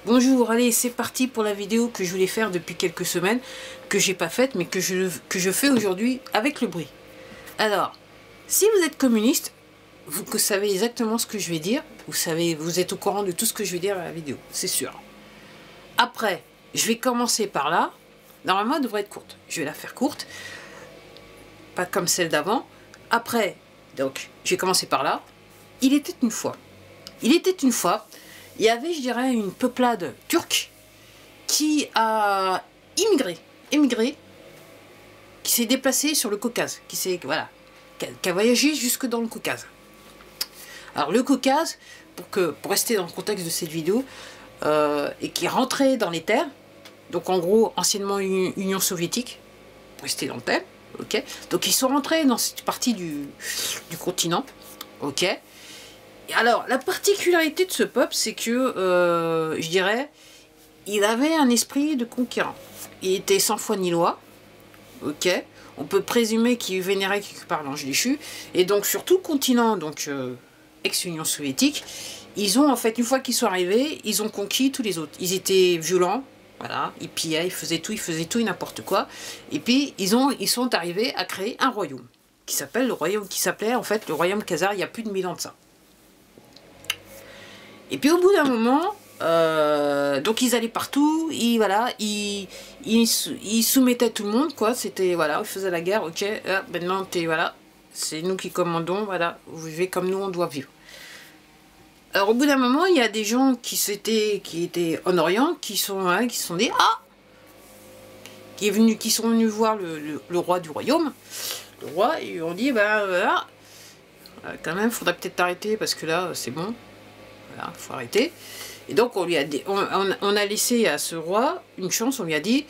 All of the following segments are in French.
Bonjour, allez, c'est parti pour la vidéo que je voulais faire depuis quelques semaines, que j'ai pas faite, mais que je fais aujourd'hui avec le bruit. Alors, si vous êtes communiste, vous savez exactement ce que je vais dire, vous êtes au courant de tout ce que je vais dire à la vidéo, c'est sûr. Après, je vais commencer par là. Normalement, elle devrait être courte. Je vais la faire courte, pas comme celle d'avant. Après, donc, je vais commencer par là. Il était une fois. Il était une fois. Il y avait, je dirais, une peuplade turque qui a émigré, qui s'est déplacée sur le Caucase, qui a voyagé jusque dans le Caucase. Alors le Caucase, pour rester dans le contexte de cette vidéo, et qui est rentré dans les terres, donc en gros anciennement Union soviétique, pour rester dans le thème, ok. Donc ils sont rentrés dans cette partie du continent, ok. Alors, la particularité de ce peuple, c'est que, je dirais, il avait un esprit de conquérant. Il était sans foi ni loi, ok. On peut présumer qu'il vénérait quelque part l'ange déchu. Et donc, sur tout le continent, donc ex-Union soviétique, ils ont, en fait, une fois qu'ils sont arrivés, ils ont conquis tous les autres. Ils étaient violents, voilà, ils pillaient, ils faisaient tout et n'importe quoi. Et puis, ils sont arrivés à créer un royaume, qui s'appelait en fait le royaume khazar, il y a plus de 1000 ans de ça. Et puis au bout d'un moment, donc ils allaient partout, ils soumettaient tout le monde, quoi. C'était, voilà, ils faisaient la guerre, ok, maintenant, voilà, c'est nous qui commandons, voilà, vous vivez comme nous, on doit vivre. Alors au bout d'un moment, il y a des gens qui étaient en Orient, qui se sont dit, ah, qui sont venus voir le roi du royaume. Le roi, ils lui ont dit, ben voilà, quand même, faudrait peut-être t'arrêter, parce que là, c'est bon. Voilà, faut arrêter. Et donc on a laissé à ce roi une chance, on lui a dit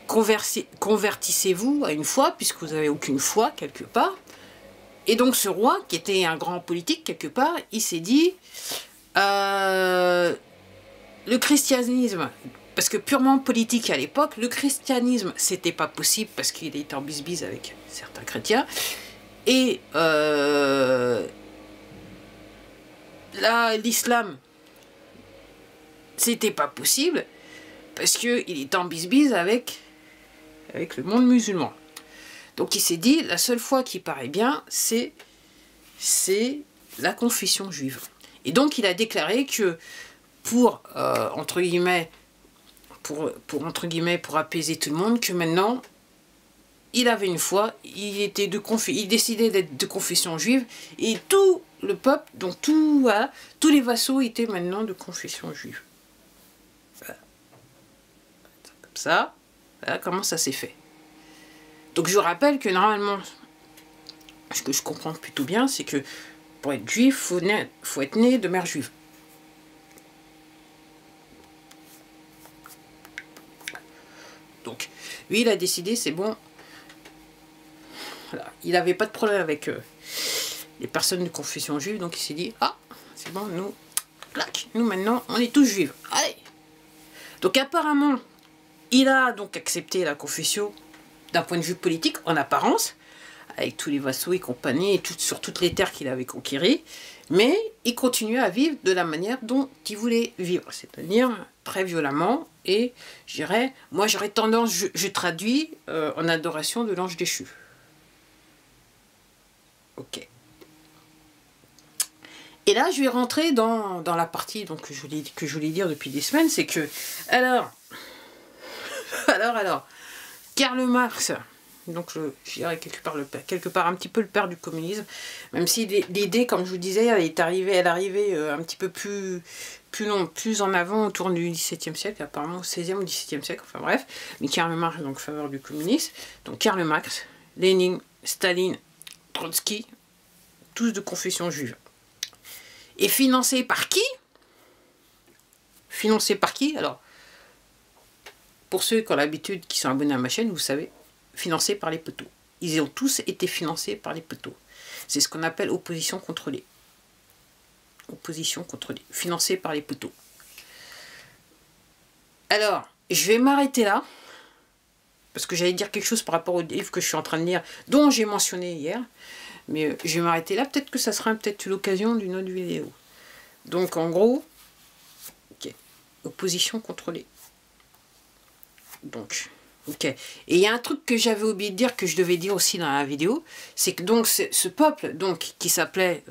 convertissez-vous à une foi, puisque vous n'avez aucune foi quelque part. Et donc ce roi, qui était un grand politique quelque part, il s'est dit le christianisme, parce que purement politique à l'époque, le christianisme c'était pas possible parce qu'il était en bisbise avec certains chrétiens. Et là, l'islam, c'était pas possible parce qu'il est en bisbise avec le monde musulman. Donc il s'est dit, la seule foi qui paraît bien, c'est la confession juive. Et donc il a déclaré que pour entre guillemets, pour apaiser tout le monde, que maintenant il avait une foi, il décidait d'être de confession juive, et tout le peuple, donc tous les vassaux étaient maintenant de confession juive. Voilà. Comme ça, voilà comment ça s'est fait. Donc je rappelle que normalement, ce que je comprends plutôt bien, c'est que pour être juif, faut être né de mère juive. Donc lui, il a décidé, c'est bon. Voilà. Il n'avait pas de problème avec les personnes de confession juive, donc il s'est dit, ah, c'est bon, nous, clac, nous maintenant, on est tous juifs. Allez. Donc apparemment, il a donc accepté la confession d'un point de vue politique, en apparence, avec tous les vassaux et compagnie, et sur toutes les terres qu'il avait conquéries, mais il continuait à vivre de la manière dont il voulait vivre, c'est-à-dire très violemment, et je dirais, moi j'aurais tendance, je traduis en adoration de l'ange déchu. Ok. Et là, je vais rentrer dans la partie donc, que je voulais dire depuis des semaines, c'est que, alors, Karl Marx, donc je dirais quelque part un petit peu le père du communisme, même si l'idée, comme je vous disais, elle arrivait un petit peu plus en avant autour du XVIIe siècle, apparemment au XVIe ou XVIIe siècle, enfin bref, mais Karl Marx, donc faveur du communisme, donc Karl Marx, Lénine, Staline, Trotsky, tous de confession juive. Et financé par qui? Financé par qui? Alors, pour ceux qui ont l'habitude, qui sont abonnés à ma chaîne, vous savez, financé par les poteaux. Ils ont tous été financés par les poteaux. C'est ce qu'on appelle opposition contrôlée. Opposition contrôlée, financée par les poteaux. Alors, je vais m'arrêter là, parce que j'allais dire quelque chose par rapport au livre que je suis en train de lire, dont j'ai mentionné hier, mais je vais m'arrêter là, peut-être que ça sera l'occasion d'une autre vidéo. Donc en gros, ok. opposition contrôlée. Donc, ok. Et il y a un truc que j'avais oublié de dire, que je devais dire aussi dans la vidéo, c'est que donc ce peuple donc qui s'appelait,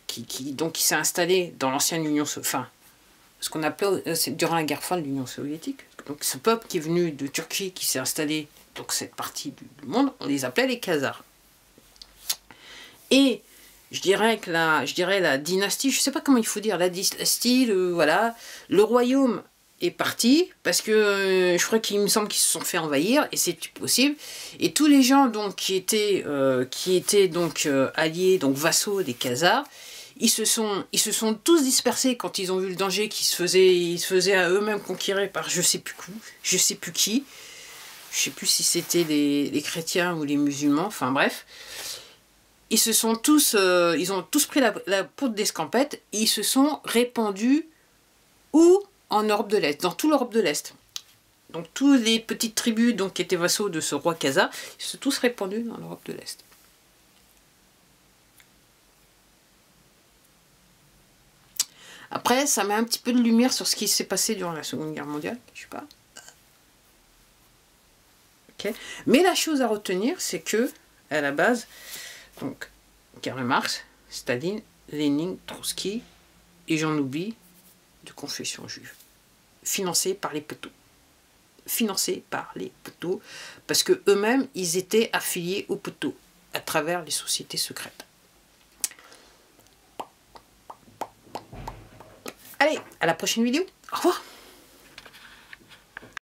qui s'est installé dans l'ancienne Union soviétique, enfin, ce qu'on appelait durant la guerre froide l'Union soviétique. Donc ce peuple qui est venu de Turquie, qui s'est installé donc cette partie du monde, on les appelait les Khazars. Et je dirais la dynastie, je ne sais pas comment il faut dire, la dynastie, voilà, le royaume est parti, parce que je crois qu'il me semble qu'ils se sont fait envahir, et c'est possible, et tous les gens donc qui étaient donc alliés, donc vassaux des Khazars, ils se sont tous dispersés quand ils ont vu le danger qu'ils se faisaient à eux-mêmes conquérir par je sais plus qui, je sais plus si c'était les chrétiens ou les musulmans, enfin bref. Ils ont tous pris la peau d'escampette et ils se sont répandus où? En Europe de l'Est, dans toute l'Europe de l'Est. Donc toutes les petites tribus donc, qui étaient vassaux de ce roi khazar, ils se sont tous répandus dans l'Europe de l'Est. Après, ça met un petit peu de lumière sur ce qui s'est passé durant la Seconde Guerre mondiale, je sais pas. Okay. Mais la chose à retenir, c'est que, à la base, donc, Karl Marx, Staline, Lénine, Trotsky, et j'en oublie, de confession juive. Financés par les poteaux. Financés par les poteaux, parce que eux-mêmes, ils étaient affiliés aux poteaux, à travers les sociétés secrètes. Allez, à la prochaine vidéo. Au revoir.